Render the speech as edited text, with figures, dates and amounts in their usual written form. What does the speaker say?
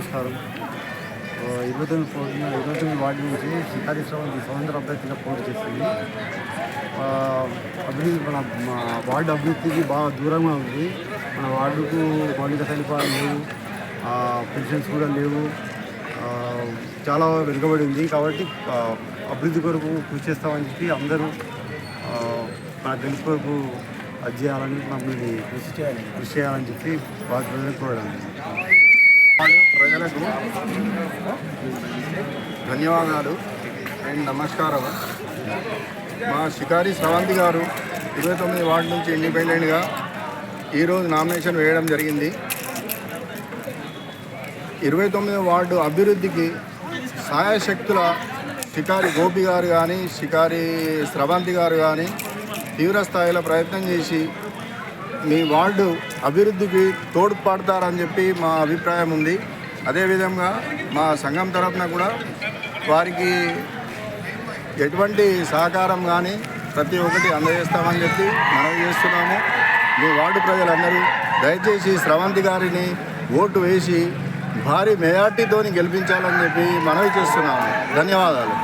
నమస్కారం. 29 వార్డు నుంచి షికారి శ్రవంతి స్వతంత్ర అభ్యర్థిగా పోటీ చేసింది. అభివృద్ధి మా వార్డు అభివృద్ధికి బాగా దూరంగా ఉంది. మన వార్డుకు మౌలిక సదుపాయాలు లేవు, పెన్షన్స్ కూడా లేవు, చాలా వెనుకబడి ఉంది. కాబట్టి అభివృద్ధి కొరకు కృషి చేస్తామని చెప్పి అందరూ మన గెలుపు కొరకు అది చేయాలని, మమ్మల్ని కృషి చేయాలని చెప్పి వార్డు ప్రజలకు కోరడం. ప్రజలకు ధన్యవాదాలు అండ్ నమస్కారం. మా షికారి శ్రవంతి గారు 29 వార్డు నుంచి ఇండిపెండెంట్గా ఈరోజు నామినేషన్ వేయడం జరిగింది. 29 వార్డు అభివృద్ధికి సాయశక్తుల షికారి గోపి గారు కానీ షికారి శ్రవంతి గారు కానీ తీవ్ర స్థాయిలో ప్రయత్నం చేసి మీ వార్డు అభివృద్ధికి తోడ్పడతారని చెప్పి మా అభిప్రాయం ఉంది. అదేవిధంగా మా సంఘం తరఫున కూడా వారికి ఎటువంటి సహకారం కానీ ప్రతి ఒక్కటి అందజేస్తామని చెప్పి మనవి చేస్తున్నాము. మీ వార్డు ప్రజలందరూ దయచేసి శ్రవంతి గారిని ఓటు వేసి భారీ మెజార్టీతో గెలిపించాలని చెప్పి మనవి చేస్తున్నాము. ధన్యవాదాలు.